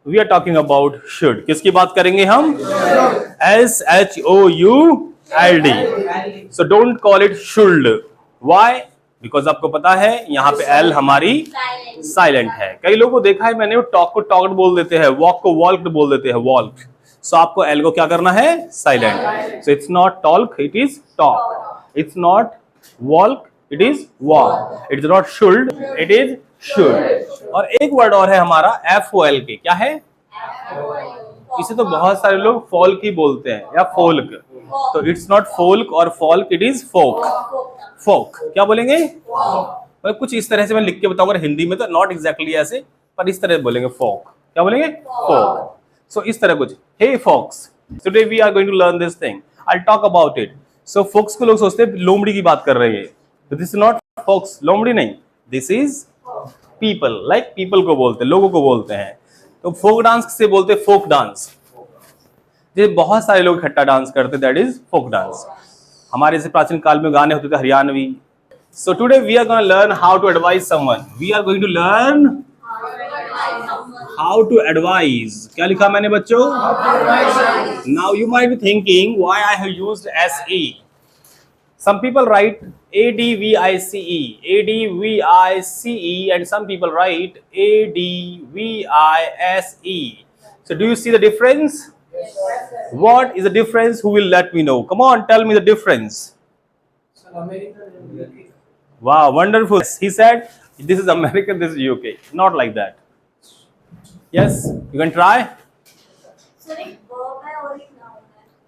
We are talking about should. किसकी बात करेंगे हम? SHOULD। So don't call it should. Why? Because आपको पता है यहाँ पे एल हमारी साइलेंट है। कई लोगों को देखा है मैंने, टॉक को टॉक्ड बोल देते हैं, वॉक को वॉल्क्ड बोल देते हैं, वॉल्क। सो आपको एल को क्या करना है? Silent. So it's not talk, it is talk. It's not walk, it is walk. It's not should, it is should. और एक वर्ड और है हमारा FOLK। क्या है? इसे तो बहुत सारे लोग फोल्क ही बोलते हैं या फोल्क। तो इट्स नॉट फोल्क और फोल्क, इट इज फोक। फोक क्या बोलेंगे? कुछ इस तरह से मैं लिख के बताऊंगा हिंदी में, तो नॉट एग्जैक्टली ऐसे, पर इस तरह बोलेंगे फोक। क्या बोलेंगे? फोक। सो इस तरह कुछ। Hey folks, today we are going to learn this thing, I talk about it. So folks को लोग सोचते हैं लोमड़ी की बात कर रहे हैं, दिस इज नॉट फोक्स, लोमड़ी नहीं, this is people. Like people को बोलते हैं, लोगों को बोलते हैं। तो फोक डांस से बोलते हैं फोक डांस। ये बहुत सारे लोग इकट्ठा डांस करते, दैट इज फोक डांस। हमारे जैसे प्राचीन काल में गाने होते थे Haryanvi. So today we are going to learn how to advise someone. We are going to learn how to advise. क्या लिखा मैंने बच्चों? Now you might be thinking why I have used SE। Some people write ADVICE, ADVICE, and some people write ADVISE. So do you see the difference? What is the difference? Who will let me know? Come on, tell me the difference. Wow, wonderful. He said, this is American, this is UK. Not like that. Yes, you can try.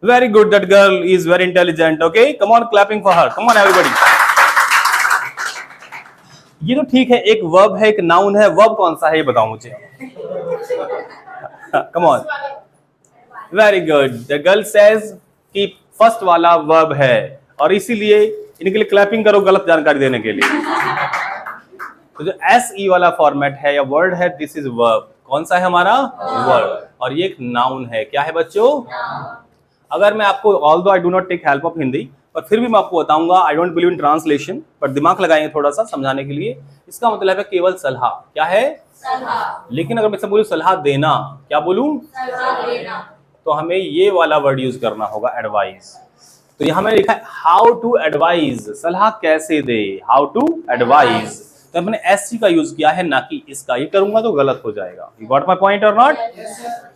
Very good. That girl is very intelligent. Okay, come on, clapping for her. Come on, everybody. ये तो ठीक है, एक verb है, एक noun है। Verb कौन सा है ये बताओ मुझे। Come on. Very good. The girl says कि फर्स्ट वाला वर्ब है, और इसीलिए इनके लिए क्लैपिंग करो गलत जानकारी देने के लिए। तो जो SE वाला फॉर्मेट है या वर्ड है, दिस इज वर्ब। कौन सा है हमारा? वर्ब। और ये एक नाउन है। क्या है बच्चों? अगर मैं आपको, although I do not take help of Hindi, पर फिर भी मैं आपको बताऊंगा, I don't believe in translation, पर दिमाग लगाएंगे थोड़ा सा समझाने के लिए। इसका मतलब है केवल सलाह। क्या है? सलाह। लेकिन अगर मैं सब बोलूं सलाह देना, क्या बोलूं? सलाह देना, तो हमें ये वाला वर्ड यूज करना होगा, एडवाइज। तो यहां मैंने लिखा है हाउ टू एडवाइज, सलाह कैसे दे, हाउ टू एडवाइज। तो मैंने SC का यूज किया है, ना कि इसका। ये करूंगा तो गलत हो जाएगा। यू गॉट माय पॉइंट और नॉट?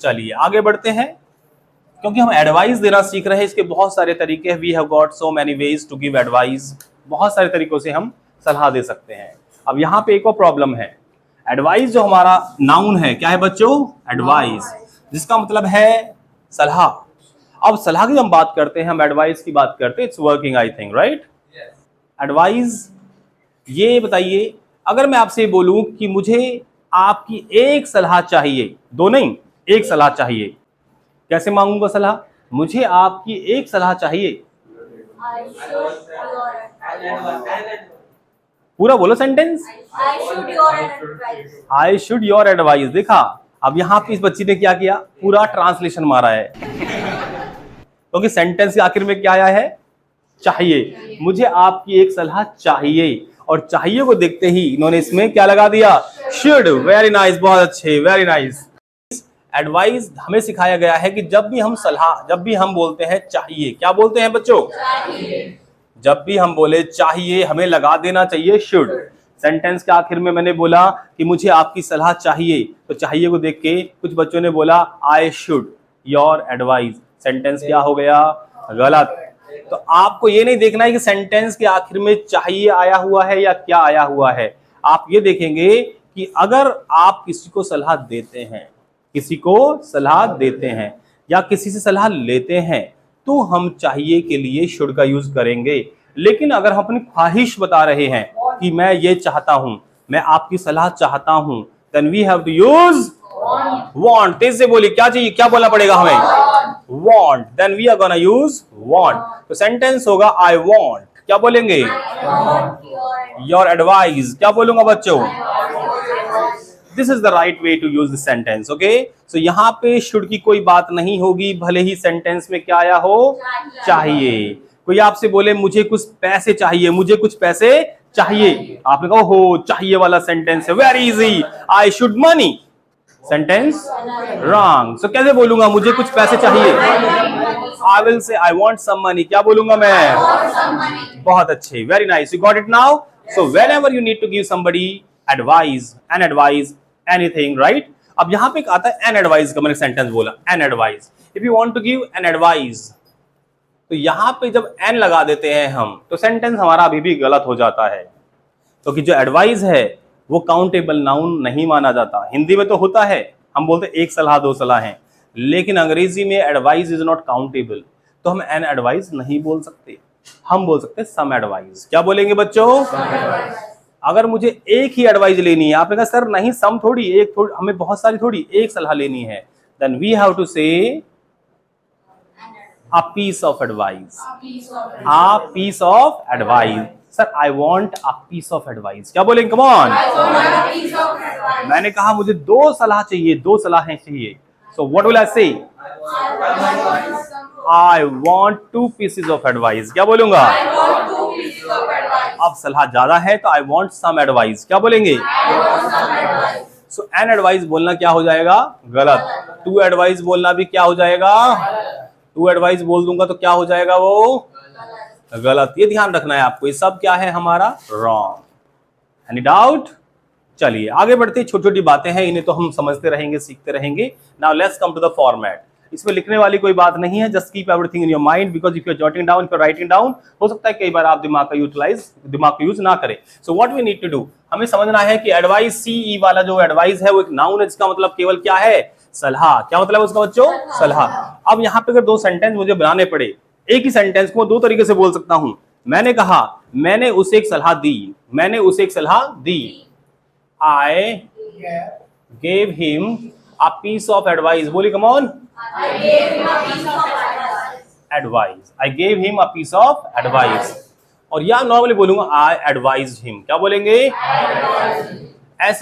चलिए आगे बढ़ते हैं, क्योंकि हम एडवाइस देना सीख रहे हैं। इसके बहुत सारे तरीके हैं। We have got so many ways to give advice. बहुत सारे तरीकों से हम सलाह दे सकते हैं। अब यहाँ पे एक और प्रॉब्लम है। एडवाइस जो हमारा नाउन है, क्या है बच्चों? एडवाइस, जिसका मतलब है सलाह। अब सलाह की हम बात करते हैं, हम एडवाइस की बात करते हैं। It's working I think, right? Advice, ये बताइए, अगर मैं आपसे बोलूं कि मुझे आपकी एक सलाह चाहिए, दो नहीं, एक सलाह चाहिए, कैसे मांगूंगा सलाह? मुझे आपकी एक सलाह चाहिए। पूरा बोलो sentence. I should your advice. देखा, अब यहाँ पे इस बच्ची ने क्या किया? पूरा ट्रांसलेशन मारा है। क्योंकि सेंटेंस के आखिर में क्या आया है? चाहिए। मुझे आपकी एक सलाह चाहिए, और चाहिए को देखते ही इन्होंने इसमें क्या लगा दिया? शुड। वेरी नाइस, बहुत अच्छे, वेरी नाइस। एडवाइस हमें सिखाया गया है कि जब भी हम सलाह, जब भी हम बोलते हैं चाहिए, क्या बोलते हैं बच्चों? चाहिए। जब भी हम बोले चाहिए, हमें लगा देना चाहिए शुड। सेंटेंस के आखिर में मैंने बोला कि मुझे आपकी सलाह चाहिए, तो चाहिए को देख के कुछ बच्चों ने बोला I should your advice. Sentence क्या हो गया? गलत। तो आपको ये नहीं देखना है कि सेंटेंस के आखिर में चाहिए आया हुआ है या क्या आया हुआ है। आप ये देखेंगे कि अगर आप किसी को सलाह देते हैं, किसी को सलाह देते हैं या किसी से सलाह लेते हैं, तो हम चाहिए के लिए शुड का यूज करेंगे। लेकिन अगर हम अपनी ख्वाहिश बता रहे हैं कि मैं ये चाहता हूं, मैं आपकी सलाह चाहता हूं, then we have to use want. तेज से बोलिए, क्या चाहिए? क्या बोलना पड़ेगा हमें? Want. Then we are gonna use want. तो सेंटेंस होगा आई वांट। क्या बोलेंगे? Your advice. क्या बोलूंगा बच्चों? This is the right way to use this sentence, okay? So यहाँ पे should की कोई बात नहीं होगी, भले ही सेंटेंस में क्या आया हो? चाहिए। कोई आपसे बोले मुझे कुछ पैसे चाहिए, मुझे कुछ पैसे चाहिए, आपने कहा हो चाहिए वाला सेंटेंस है, very easy. I should money. Sentence wrong. So कैसे बोलूंगा, मुझे कुछ पैसे चाहिए, I will say I want some money. क्या बोलूंगा मैं? बहुत अच्छे, very nice, you got it now. So whenever you need to give somebody advice, an advice, anything, right. अब यहां पे आता है एन एडवाइस का, मैंने सेंटेंस बोला an advice. If you want to give an advice, तो यहां पे जब एन लगा देते हैं हम, तो सेंटेंस हमारा अभी भी गलत हो जाता है, क्योंकि जो एडवाइस है वो काउंटेबल नाउन नहीं माना जाता। हिंदी में तो होता है, हम बोलते एक सलाह दो सलाह हैं, लेकिन अंग्रेजी में एडवाइस इज नॉट काउंटेबल, तो हम एन एडवाइस नहीं बोल सकते, हम बोल सकते सम एडवाइस। क्या बोलेंगे बच्चों? अगर मुझे एक ही एडवाइस लेनी है, आपने कहा सर नहीं सम थोड़ी, एक थोड़ी, हमें बहुत सारी थोड़ी, एक सलाह लेनी है, देन वी हैव टू से a piece of advice, a piece of advice। Sir I want a piece of advice। क्या बोलेंगे? Come on. मैंने कहा मुझे दो सलाह चाहिए, दो सलाहें चाहिए, सो व्हाट विल आई से? I want to pieces of advice. क्या बोलूंगा? अब सलाह ज्यादा है तो आई वॉन्ट सम एडवाइस। क्या बोलेंगे? सो एन एडवाइस बोलना क्या हो जाएगा? गलत। टू एडवाइस बोलना भी क्या हो जाएगा? टू एडवाइस बोल दूंगा तो क्या हो जाएगा? वो गलत। ये ध्यान रखना है आपको, ये सब क्या है हमारा? रॉन्ग। Any doubt? चलिए आगे बढ़ते, छोटी छोटी बातें हैं, इन्हें तो हम समझते रहेंगे, सीखते रहेंगे। Now let's come to the format. इसमें लिखने वाली कोई बात नहीं है, just keep everything in your mind, because if you are jotting down, if you are writing down, हो सकता है कई बार आप दिमाग का यूज ना करें। So what we need to do, हमें समझना है कि एडवाइस, सीई वाला जो एडवाइस है वो एक नाउन है, जिसका मतलब केवल क्या है? सलाह। क्या मतलब है उसका बच्चों? सलाह। अब यहाँ पे अगर दो सेंटेंस मुझे बनाने पड़े, एक ही सेंटेंस को दो तरीके से बोल सकता हूं। मैंने कहा मैंने उसे एक सलाह दी, मैंने उसे एक सलाह दी, I gave him a piece of advice. बोली come on, advice, I gave him a piece of advice. और या नॉर्मली बोलूंगा आई एडवाइज्ड हिम। क्या बोलेंगे? ऐसे